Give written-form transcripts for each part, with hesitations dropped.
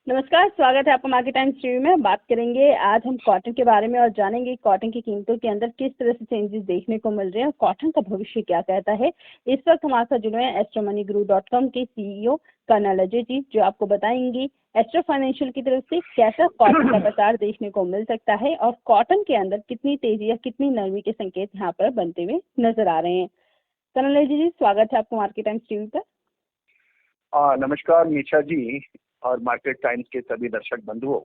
नमस्कार, स्वागत है आपका मार्केट टाइम्स टीवी में। बात करेंगे आज हम कॉटन के बारे में और जानेंगे कॉटन की कीमतों के अंदर किस तरह से चेंजेस देखने को मिल रहे हैं और कॉटन का भविष्य क्या कहता है। इस वक्त हमारे साथ जुड़े हैं astromoneyGuru.com के सीईओ कर्नल अजय जी, जो आपको बताएंगी एस्ट्रो फाइनेंशियल की तरफ से कैसा कॉटन का बाजार देखने को मिल सकता है और कॉटन के अंदर कितनी तेजी या कितनी नरमी के संकेत यहाँ पर बनते हुए नजर आ रहे हैं। कर्नल अजय जी, स्वागत है आपको मार्केट टाइम्स टीवी पर। नमस्कार मीशा जी और मार्केट टाइम्स के सभी दर्शक बंधुओं।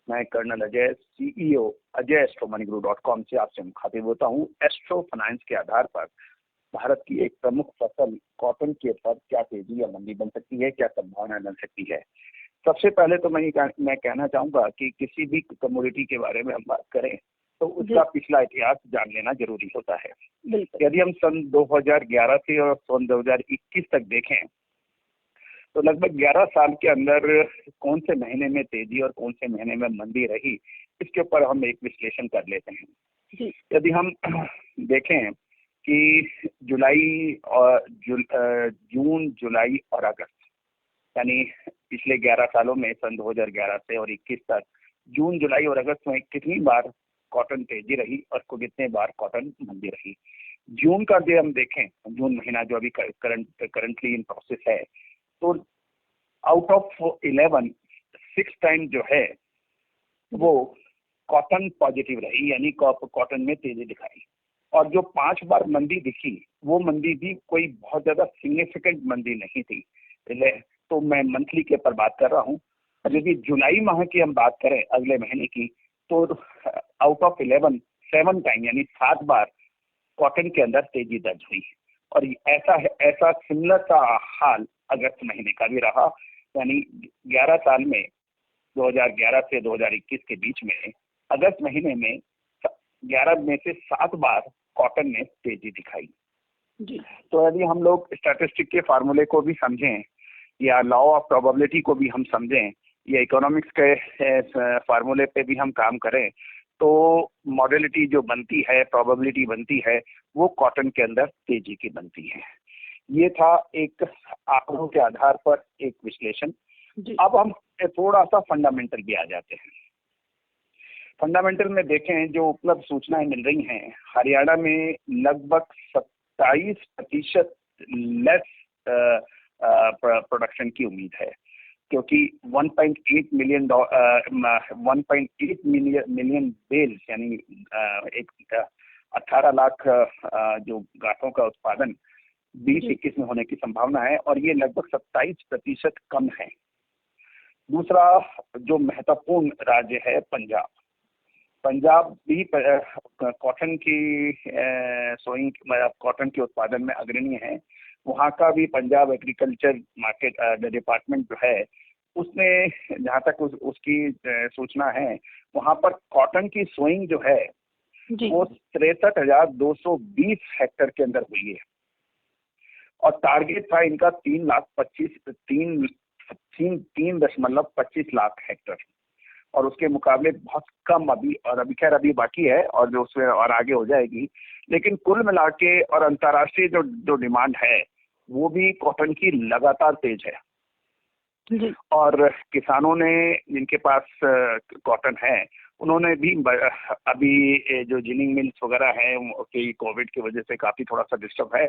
मैं colonel Ajay, CEO Ajay astromoneyGuru.com से आपसे मुखातिब होता हूँ। एस्ट्रो फाइनेंस के आधार पर भारत की एक प्रमुख फसल कॉटन के ऊपर क्या तेजी या मंदी बन सकती है, क्या संभावना बन सकती है। सबसे पहले तो मैं कहना चाहूंगा कि किसी भी कमोडिटी के बारे में हम बात करें तो उसका पिछला इतिहास जान लेना जरूरी होता है। यदि हम सन 2011 से और सन 2021 तक देखें तो लगभग 11 साल के अंदर कौन से महीने में तेजी और कौन से महीने में मंदी रही, इसके ऊपर हम एक विश्लेषण कर लेते हैं। यदि हम देखें कि जून, जुलाई और अगस्त, यानी पिछले 11 सालों में सन 2011 से और 21 तक जून, जुलाई और अगस्त में कितनी बार कॉटन तेजी रही और कितने बार कॉटन मंदी रही। जून का जो हम देखें, जून महीना जो अभी करंटली इन प्रोसेस है, तो आउट ऑफ 11 6 टाइम जो है वो कॉटन पॉजिटिव रही, यानी कॉटन में तेजी दिखाई। और जो 5 बार मंदी दिखी वो मंदी भी कोई बहुत ज्यादा सिग्निफिकेंट मंदी नहीं थी। तो मैं मंथली के ऊपर बात कर रहा हूँ। यदि जुलाई माह की हम बात करें, अगले महीने की, तो आउट ऑफ 11 7 टाइम यानी 7 बार कॉटन के अंदर तेजी दर्ज हुई। और ऐसा सिमिलर सा हाल अगस्त महीने का भी रहा, यानी 11 साल में 2011 से 2021 के बीच में अगस्त महीने में 11 में से 7 बार कॉटन ने तेजी दिखाई जी। तो यदि हम लोग स्टैटिस्टिक के फार्मूले को भी समझें या लॉ ऑफ प्रोबेबिलिटी को भी हम समझें या इकोनॉमिक्स के फार्मूले पे भी हम काम करें, तो मॉडलिटी जो बनती है, प्रोबेबिलिटी बनती है, वो कॉटन के अंदर तेजी की बनती है। ये था एक आंकड़ों के आधार पर एक विश्लेषण। अब हम थोड़ा सा फंडामेंटल भी आ जाते हैं। फंडामेंटल में देखें जो उपलब्ध सूचनाएं मिल रही हैं, हरियाणा में लगभग 27% लेस प्रोडक्शन की उम्मीद है, क्योंकि 1.8 मिलियन बेल्स यानी एक 18 लाख जो गांठों का उत्पादन 2021 में होने की संभावना है, और ये लगभग 27% कम है। दूसरा जो महत्वपूर्ण राज्य है पंजाब भी कॉटन की सोइंग कॉटन के उत्पादन में अग्रणी है। वहाँ का भी पंजाब एग्रीकल्चर मार्केट डिपार्टमेंट जो है, उसने जहाँ तक उसकी सूचना है, वहाँ पर कॉटन की सोइंग जो है वो 63,220 हेक्टेयर के अंदर हुई है, और टारगेट था इनका 3.25 लाख हेक्टेयर, और उसके मुकाबले बहुत कम अभी खैर अभी बाकी है, और जो उसमें और आगे हो जाएगी। लेकिन कुल मिला के और अंतर्राष्ट्रीय जो डिमांड है वो भी कॉटन की लगातार तेज है। और किसानों ने जिनके पास कॉटन है, उन्होंने भी अभी जो जिनिंग मिल्स वगैरह है कि कोविड की वजह से काफी थोड़ा सा डिस्टर्ब है,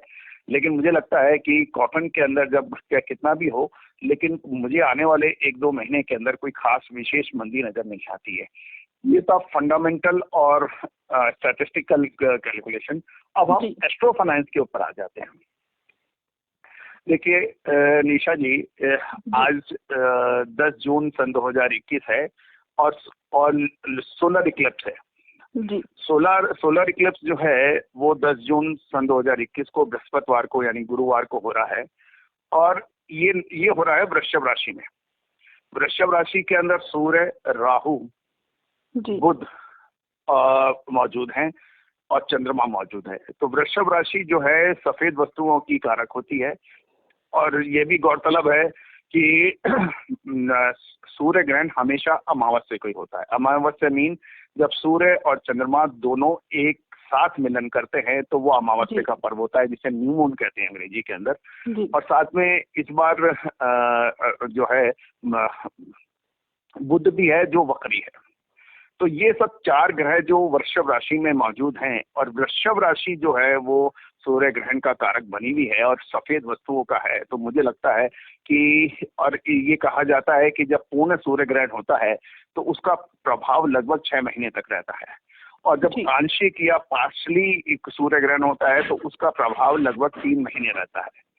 लेकिन मुझे लगता है कि कॉटन के अंदर जब कितना भी हो, लेकिन मुझे आने वाले 1-2 महीने के अंदर कोई खास विशेष मंदी नजर नहीं आती है। ये था फंडामेंटल और स्टैटिस्टिकल कैलकुलेशन। अब हम एस्ट्रो फाइनेंस के ऊपर आ जाते हैं। देखिए निशा जी, आज 10 जून सन 2021 है और सोलर इक्लिप्स है जी। सोलर इक्लिप्स जो है वो 10 जून सन 2021 को बृहस्पतिवार को यानी गुरुवार को हो रहा है, और ये हो रहा है वृषभ राशि में। वृषभ राशि के अंदर सूर्य, राहु, बुध मौजूद हैं और चंद्रमा मौजूद है। तो वृषभ राशि जो है सफेद वस्तुओं की कारक होती है, और ये भी गौरतलब है कि सूर्य ग्रहण हमेशा अमावस्या को ही होता है। अमावस्या मीन जब सूर्य और चंद्रमा दोनों एक साथ मिलन करते हैं तो वो अमावस्या का पर्व होता है, जिसे न्यू मून कहते हैं अंग्रेजी के अंदर। और साथ में इस बार जो है बुध भी है जो वक्री है। तो ये सब 4 ग्रह जो वृषभ राशि में मौजूद हैं, और वृषभ राशि जो है वो सूर्य ग्रहण का कारक बनी हुई है और सफेद वस्तुओं का है। तो मुझे लगता है कि, और ये कहा जाता है कि जब पूर्ण सूर्य ग्रहण होता है तो उसका प्रभाव लगभग 6 महीने तक रहता है, और जब आंशिक या पार्शली सूर्य ग्रहण होता है तो उसका प्रभाव लगभग 3 महीने रहता है।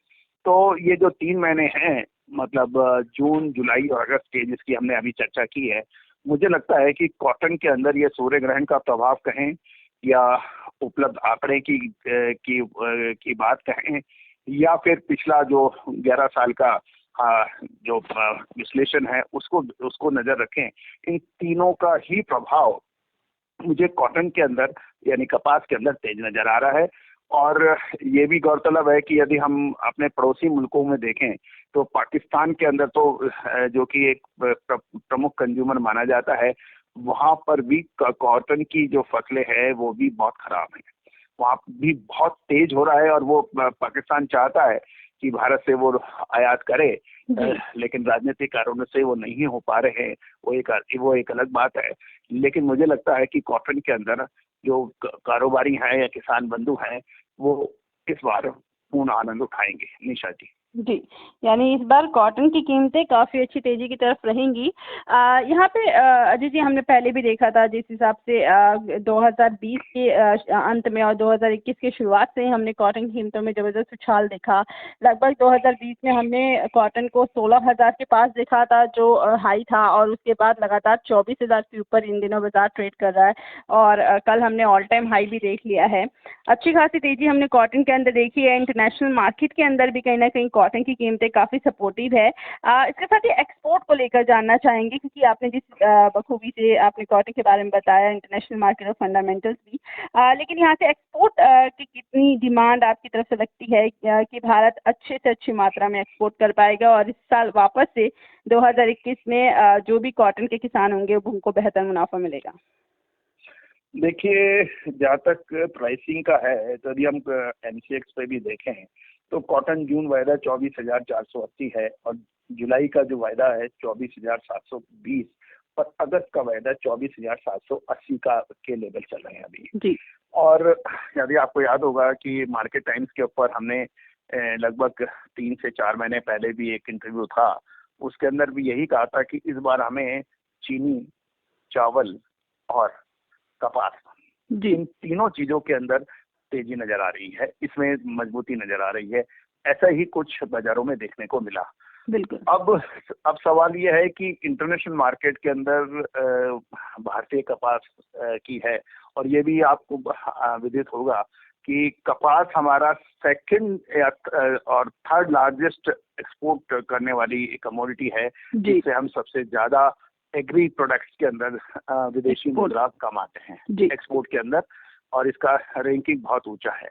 तो ये जो 3 महीने हैं, मतलब जून, जुलाई और अगस्त के, जिसकी हमने अभी चर्चा की है, मुझे लगता है कि कॉटन के अंदर ये सूर्य ग्रहण का प्रभाव कहें या उपलब्ध आंकड़े की बात कहें, या फिर पिछला जो 11 साल का जो विश्लेषण है उसको नजर रखें, इन तीनों का ही प्रभाव मुझे कॉटन के अंदर यानी कपास के अंदर तेज नजर आ रहा है। और ये भी गौरतलब है कि यदि हम अपने पड़ोसी मुल्कों में देखें तो पाकिस्तान के अंदर तो जो कि एक प्रमुख कंज्यूमर माना जाता है, वहां पर भी कॉटन की जो फसलें हैं वो भी बहुत खराब हैं। वहाँ भी बहुत तेज हो रहा है, और वो पाकिस्तान चाहता है कि भारत से वो आयात करे, लेकिन राजनीतिक कारणों से वो नहीं हो पा रहे हैं। वो एक अलग बात है। लेकिन मुझे लगता है कि कॉटन के अंदर जो कारोबारी हैं या किसान बंधु हैं, वो इस बार पूर्ण आनंद उठाएंगे। निशा जी। जी, यानी इस बार कॉटन की कीमतें काफ़ी अच्छी तेज़ी की तरफ रहेंगी। यहाँ पे अजय जी, हमने पहले भी देखा था जिस हिसाब से 2020 के अंत में और 2021 की शुरुआत से ही हमने कॉटन की कीमतों में ज़बरदस्त उछाल देखा। लगभग 2020 में हमने कॉटन को 16,000 के पास देखा था जो हाई था, और उसके बाद लगातार 24,000 के ऊपर इन दिनों बाजार ट्रेड कर रहा है, और कल हमने ऑल टाइम हाई भी देख लिया है। अच्छी खासी तेज़ी हमने कॉटन के अंदर देखी है। इंटरनेशनल मार्केट के अंदर भी कहीं ना कहीं कॉटन की कीमतें काफ़ी सपोर्टिव है। इसके साथ ही एक्सपोर्ट को लेकर जानना चाहेंगे, क्योंकि आपने जिस बखूबी से आपने कॉटन के बारे में बताया, इंटरनेशनल मार्केट और फंडामेंटल्स भी, लेकिन यहाँ से एक्सपोर्ट की कितनी डिमांड आपकी तरफ से लगती है कि भारत अच्छे से अच्छी मात्रा में एक्सपोर्ट कर पाएगा, और इस साल वापस से 2021 में जो भी कॉटन के किसान होंगे उनको बेहतर मुनाफा मिलेगा? देखिए, जहाँ तक प्राइसिंग का है, तो यदि हम एमसीएक्स पे भी देखें तो कॉटन जून वायदा 24,480 है, और जुलाई का जो वायदा है 24,720, और अगस्त का वायदा 24,780 के लेवल चल रहे हैं अभी जी। और यदि आपको याद होगा कि मार्केट टाइम्स के ऊपर हमने लगभग 3 से 4 महीने पहले भी एक इंटरव्यू था, उसके अंदर भी यही कहा था कि इस बार हमें चीनी, चावल और कपास, इन तीनों चीजों के अंदर तेजी नजर आ रही है, इसमें मजबूती नजर आ रही है। ऐसा ही कुछ बाजारों में देखने को मिला। बिल्कुल। अब सवाल यह है कि इंटरनेशनल मार्केट के अंदर भारतीय कपास की है, और ये भी आपको विदित होगा कि कपास हमारा सेकंड और थर्ड लार्जेस्ट एक्सपोर्ट करने वाली कमोडिटी है, जिससे हम सबसे ज्यादा एग्री प्रोडक्ट्स के अंदर विदेशी मुद्रा कमाते हैं एक्सपोर्ट के अंदर, और इसका रैंकिंग बहुत ऊंचा है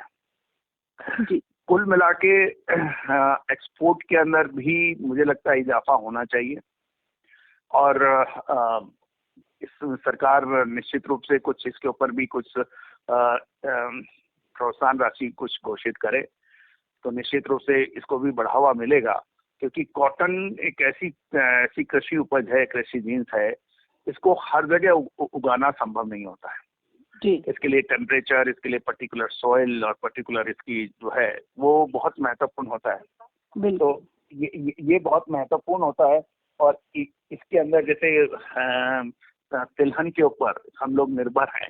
जी। कुल मिला के एक्सपोर्ट के अंदर भी मुझे लगता है इजाफा होना चाहिए, और इस सरकार निश्चित रूप से कुछ इसके ऊपर भी कुछ प्रोत्साहन राशि कुछ घोषित करे तो निश्चित रूप से इसको भी बढ़ावा मिलेगा, क्योंकि कॉटन एक ऐसी कृषि उपज है, कृषि जीन्स है, इसको हर जगह उगाना संभव नहीं होता है जी। इसके लिए टेम्परेचर, इसके लिए पर्टिकुलर सॉइल और पर्टिकुलर इसकी जो है वो बहुत महत्वपूर्ण होता है। तो ये बहुत महत्वपूर्ण होता है, और इसके अंदर जैसे तिलहन के ऊपर हम लोग निर्भर हैं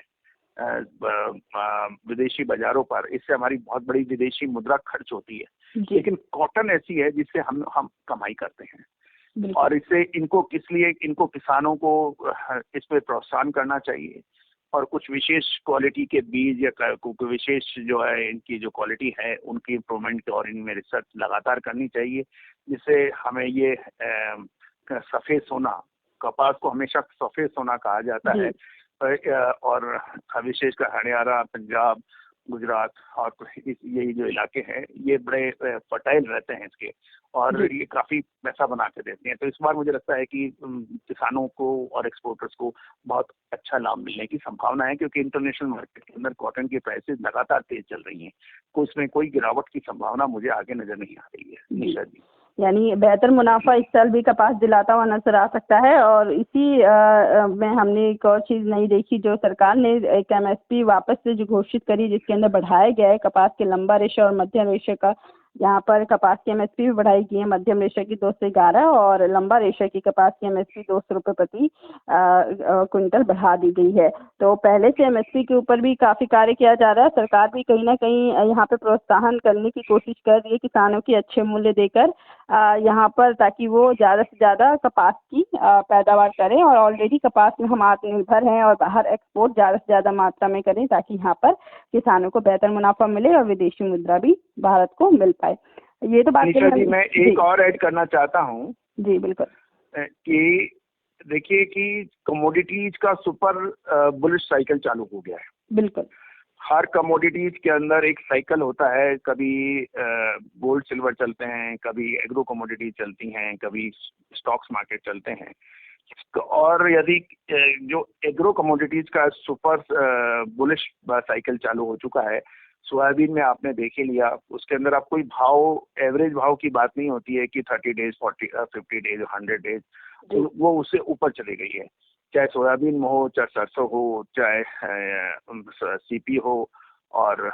विदेशी बाजारों पर, इससे हमारी बहुत बड़ी विदेशी मुद्रा खर्च होती है, लेकिन कॉटन ऐसी है जिससे हम कमाई करते हैं, और इससे इनको किसानों को इस पे प्रोत्साहन करना चाहिए, और कुछ विशेष क्वालिटी के बीज या विशेष जो है इनकी जो क्वालिटी है उनकी इम्प्रूवमेंट और इनमें रिसर्च लगातार करनी चाहिए, जिससे हमें ये सफेद सोना, कपास को हमेशा सफेद सोना कहा जाता है, और विशेषकर हरियाणा, पंजाब, गुजरात और यही जो इलाके हैं ये बड़े फर्टाइल रहते हैं इसके, और ये काफी पैसा बना के देते हैं। तो इस बार मुझे लगता है कि किसानों को और एक्सपोर्टर्स को बहुत अच्छा लाभ मिलने की संभावना है, क्योंकि इंटरनेशनल मार्केट के अंदर कॉटन की प्राइसेस लगातार तेज चल रही हैं, तो उसमें कोई गिरावट की संभावना मुझे आगे नजर नहीं आ रही है। निशा जी। यानी बेहतर मुनाफा इस साल भी कपास दिलाता हुआ नजर आ सकता है। और इसी में हमने एक और चीज़ नहीं देखी, जो सरकार ने एक एमएसपी वापस से जो घोषित करी, जिसके अंदर बढ़ाया गया है कपास के लंबा रेशा और मध्यम रेशे का। यहाँ पर कपास की एमएसपी भी बढ़ाई गई है, मध्यम रेशा की 2 से 11 और लंबा रेशा की कपास की एमएसपी 200 रुपये प्रति क्विंटल बढ़ा दी गई है। तो पहले से एमएसपी के ऊपर भी काफ़ी कार्य किया जा रहा है। सरकार भी कहीं ना कहीं यहाँ पे प्रोत्साहन करने की कोशिश कर रही है किसानों की अच्छे मूल्य देकर यहाँ पर, ताकि वो ज़्यादा से ज़्यादा कपास की पैदावार करें। और ऑलरेडी कपास में हम आत्मनिर्भर हैं और बाहर एक्सपोर्ट ज़्यादा से ज़्यादा मात्रा में करें, ताकि यहाँ पर किसानों को बेहतर मुनाफा मिले और विदेशी मुद्रा भी भारत को मिल पाए। ये तो बात निशा जी, मैं एक और ऐड करना चाहता हूँ। जी बिल्कुल। कि देखिए कि कमोडिटीज का सुपर बुलिश साइकिल चालू हो गया है। बिल्कुल। हर कमोडिटीज के अंदर एक साइकिल होता है, कभी गोल्ड सिल्वर चलते हैं, कभी एग्रो कमोडिटीज चलती हैं, कभी स्टॉक्स मार्केट चलते हैं। और यदि जो एग्रो कमोडिटीज का सुपर बुलिश साइकिल चालू हो चुका है, सोयाबीन में आपने देख ही लिया, उसके अंदर आप कोई भाव, एवरेज भाव की बात नहीं होती है कि 30 डेज 50 डेज 100 डेज, वो उससे ऊपर चली गई है। चाहे सोयाबीन में हो, चाहे सरसों हो, चाहे सीपी हो, और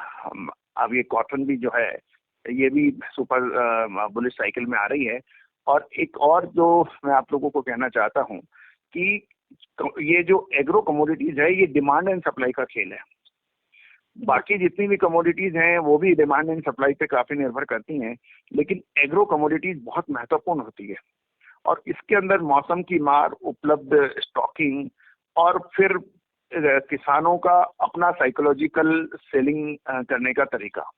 अब ये कॉटन भी जो है ये भी सुपर बुलिश साइकिल में आ रही है। और एक और जो मैं आप लोगों को कहना चाहता हूँ कि ये जो एग्रो कमोडिटीज है, ये डिमांड एंड सप्लाई का खेल है। बाकी जितनी भी कमोडिटीज हैं वो भी डिमांड एंड सप्लाई पे काफी निर्भर करती हैं, लेकिन एग्रो कमोडिटीज बहुत महत्वपूर्ण होती है। और इसके अंदर मौसम की मार, उपलब्ध स्टॉकिंग, और फिर किसानों का अपना साइकोलॉजिकल सेलिंग करने का तरीका।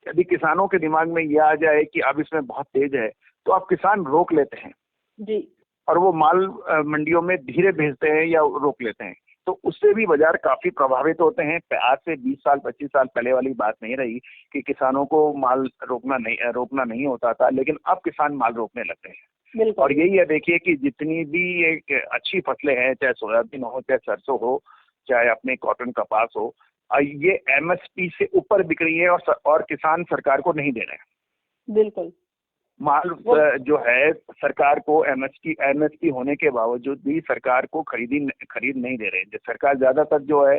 यदि किसानों के दिमाग में ये आ जाए कि अब इसमें बहुत तेज है, तो आप किसान रोक लेते हैं जी, और वो माल मंडियों में धीरे भेजते हैं या रोक लेते हैं। तो उससे भी बाजार काफी प्रभावित होते हैं। आज से 20 साल 25 साल पहले वाली बात नहीं रही कि किसानों को माल रोकना नहीं होता था, लेकिन अब किसान माल रोकने लगते हैं। और यही है, देखिए कि जितनी भी एक अच्छी फसलें हैं, चाहे सोयाबीन हो, चाहे सरसों हो, चाहे अपने कॉटन कपास हो, ये एमएसपी से ऊपर बिक रही है और किसान सरकार को नहीं दे रहे हैं। बिल्कुल। माल जो है सरकार को एमएसपी होने के बावजूद भी सरकार को खरीद नहीं दे रहे। सरकार ज्यादातर जो है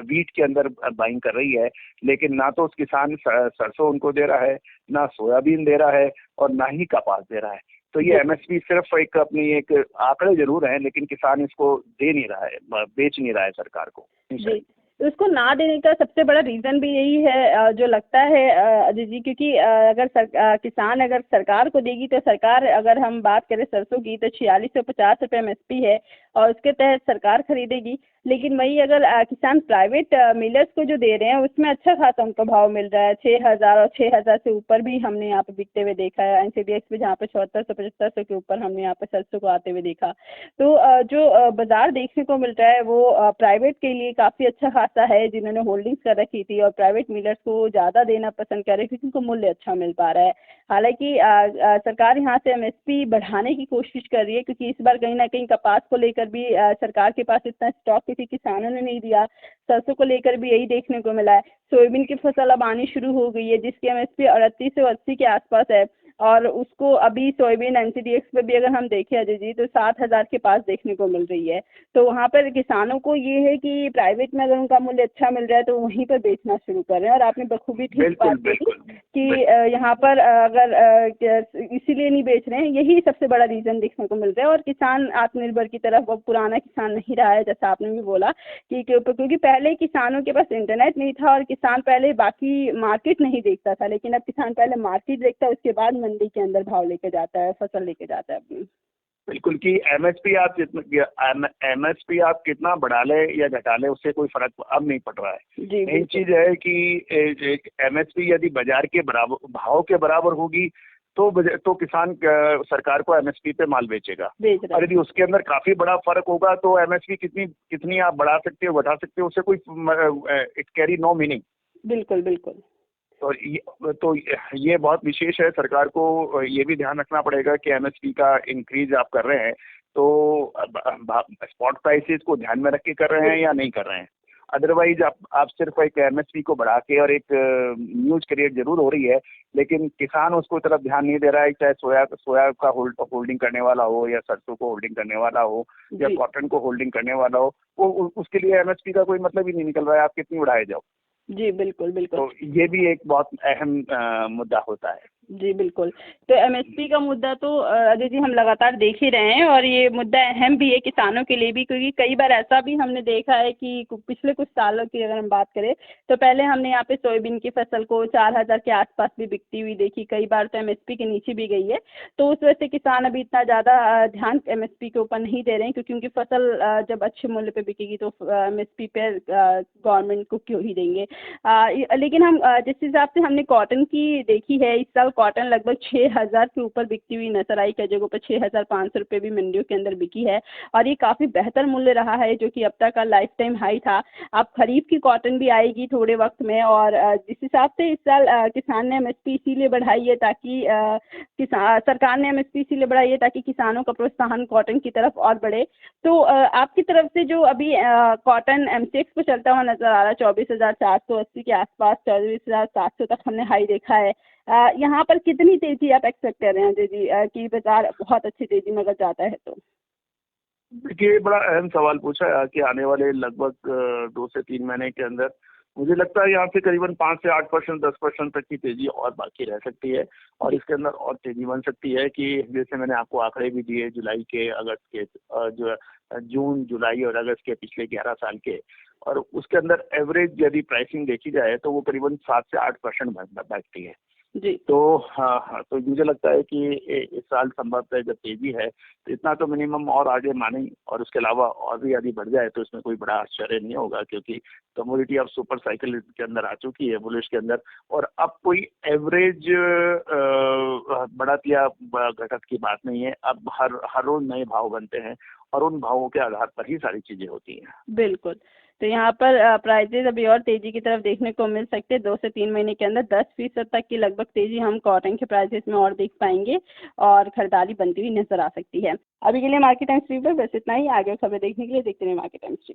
वीट के अंदर बाइंग कर रही है, लेकिन ना तो उस किसान सरसों उनको दे रहा है, ना सोयाबीन दे रहा है, और ना ही कपास दे रहा है। तो ये एमएसपी सिर्फ एक आंकड़े जरूर हैं, लेकिन किसान इसको दे नहीं रहा है, बेच नहीं रहा है सरकार को। जी, तो इसको ना देने का सबसे बड़ा रीज़न भी यही है जो लगता है अजय जी, क्योंकि अगर किसान अगर सरकार को देगी, तो सरकार, अगर हम बात करें सरसों की, तो 4650 रुपये एमएसपी है और उसके तहत सरकार खरीदेगी। लेकिन वही अगर किसान प्राइवेट मिलर्स को जो दे रहे हैं, उसमें अच्छा खासा उनको भाव मिल रहा है। 6000 और 6000 से ऊपर भी हमने यहाँ पे बिकते हुए देखा है। एनसीडीएक्स पे जहाँ पे 7400 7500 के ऊपर हमने यहाँ पे सरसों को आते हुए देखा। तो जो बाजार देखने को मिल रहा है वो प्राइवेट के लिए काफ़ी अच्छा खासा है, जिन्होंने होल्डिंग्स कर रखी थी, और प्राइवेट मिलर्स को ज़्यादा देना पसंद कर रहे हैं क्योंकि उनको मूल्य अच्छा मिल पा रहा है। हालांकि सरकार यहाँ से एमएसपी बढ़ाने की कोशिश कर रही है, क्योंकि इस बार कहीं ना कहीं कपास को लेकर भी सरकार के पास इतना स्टॉक किसी किसानों ने नहीं दिया। सरसों को लेकर भी यही देखने को मिला है। सोयाबीन की फसल अब आनी शुरू हो गई है, जिसकी एमएसपी 38 से 80 के आसपास है, और उसको अभी सोयाबीन एनसीडीएक्स पे भी अगर हम देखें अजय जी, तो 7000 के पास देखने को मिल रही है। तो वहाँ पर किसानों को ये है कि प्राइवेट में अगर उनका मूल्य अच्छा मिल रहा है तो वहीं पर बेचना शुरू कर रहे हैं। और आपने बखूबी ठीक बात बोली कि यहाँ पर अगर इसीलिए नहीं बेच रहे हैं, यही सबसे बड़ा रीज़न देखने को मिल रहा है। और किसान आत्मनिर्भर की तरफ, वो पुराना किसान नहीं रहा है, जैसा आपने भी बोला कि क्योंकि पहले किसानों के पास इंटरनेट नहीं था और किसान पहले बाकी मार्केट नहीं देखता था, लेकिन अब किसान पहले मार्केट देखता है, उसके बाद मंडी के अंदर भाव लेके जाता है, फसल लेके जाता है अपनी। बिल्कुल कि एमएसपी आप कितना बढ़ा ले या घटा ले, उससे कोई फर्क अब नहीं पड़ रहा है। मेन चीज है कि एमएसपी यदि बाजार के बराबर, भाव के बराबर होगी, तो किसान सरकार को एमएसपी पे माल बेचेगा। और यदि उसके अंदर काफी बड़ा फर्क होगा तो एमएसपी कितनी आप बढ़ा सकते हो, घटा सकते हो, उससे कोई इट कैरी नो मीनिंग। बिल्कुल बिल्कुल। तो ये बहुत विशेष है। सरकार को ये भी ध्यान रखना पड़ेगा कि एमएसपी का इंक्रीज आप कर रहे हैं तो स्पॉट प्राइसेस को ध्यान में रख के कर रहे हैं या नहीं कर रहे हैं। अदरवाइज आप सिर्फ एक एमएसपी को बढ़ा के और एक न्यूज क्रिएट जरूर हो रही है, लेकिन किसान उसको तरफ ध्यान नहीं दे रहा है, चाहे सोया का होल्डिंग करने वाला हो, या सरसों को होल्डिंग करने वाला हो, या जी कॉटन को होल्डिंग करने वाला हो, वो उसके लिए एमएसपी का कोई मतलब ही नहीं निकल रहा है, आप कितनी बढ़ाए जाओ। जी बिल्कुल बिल्कुल। तो ये भी एक बहुत अहम मुद्दा होता है। जी बिल्कुल। तो एमएसपी का मुद्दा तो अजय जी हम लगातार देख ही रहे हैं, और ये मुद्दा अहम भी है किसानों के लिए भी, क्योंकि कई बार ऐसा भी हमने देखा है कि पिछले कुछ सालों की अगर हम बात करें तो पहले हमने यहाँ पे सोयाबीन की फसल को 4,000 के आसपास भी बिकती हुई देखी, कई बार तो एमएसपी के नीचे भी गई है। तो उस वजह से किसान अभी इतना ज़्यादा ध्यान एमएसपी के ऊपर नहीं दे रहे हैं, क्योंकि उनकी फसल जब अच्छे मूल्य पे बिकेगी तो एमएसपी पे गवर्नमेंट को क्यों ही देंगे। लेकिन हम जिस हिसाब से हमने कॉटन की देखी है, इस साल कॉटन लगभग 6,000 के ऊपर बिकती हुई नजर आई, कई जगहों पर 6,500 रुपये भी मंडियों के अंदर बिकी है, और ये काफ़ी बेहतर मूल्य रहा है, जो कि अब तक का लाइफ टाइम हाई था। अब खरीफ की कॉटन भी आएगी थोड़े वक्त में, और जिस हिसाब से इस साल किसान ने एमएसपी इसीलिए बढ़ाई है ताकि सरकार ने एमएसपी इसीलिए बढ़ाई है ताकि किसानों का प्रोत्साहन कॉटन की तरफ और बढ़े। तो आपकी तरफ से जो अभी कॉटन एमसीएक्स पे चलता हुआ नजर आ रहा है 24,480 के आसपास, 24,700 तक हमने हाई देखा है, यहाँ पर कितनी तेजी आप एक्सपेक्ट कर रहे हैं अजय जी कि बाजार बहुत अच्छी तेजी में अगर जाता है तो? देखिए, बड़ा अहम सवाल पूछा है कि आने वाले लगभग 2 से 3 महीने के अंदर मुझे लगता है यहाँ से करीबन 5 से 8%, 10% तक की तेजी और बाकी रह सकती है, और इसके अंदर और तेजी बन सकती है कि जैसे मैंने आपको आंकड़े भी दिए जुलाई के, अगस्त के, जो जून, जुलाई और अगस्त के पिछले 11 साल के, और उसके अंदर एवरेज यदि प्राइसिंग देखी जाए तो वो करीबन 7 से 8% बैठती है। जी तो हाँ, तो मुझे लगता है कि इस साल संभवतः जब तेजी है तो इतना तो मिनिमम और आगे माने, और उसके अलावा और भी यदि बढ़ जाए तो इसमें कोई बड़ा आश्चर्य नहीं होगा, क्योंकि कमोडिटी अब सुपर साइकिल के अंदर आ चुकी है, बुलिश के अंदर, और अब कोई एवरेज बढ़त या घटत की बात नहीं है। अब हर रोज नए भाव बनते हैं, और उन भावों के आधार पर ही सारी चीजें होती हैं। बिल्कुल। तो यहाँ पर प्राइजेज अभी और तेजी की तरफ देखने को मिल सकते हैं, 2 से 3 महीने के अंदर 10% तक की लगभग तेजी हम कॉटन के प्राइजेस में और देख पाएंगे, और खरीदारी बनती हुई नजर आ सकती है। अभी के लिए मार्केट टाइम्स रिव्यू पर बस इतना ही। आगे खबर देखने के लिए देखते रहिए मार्केट टाइम्स।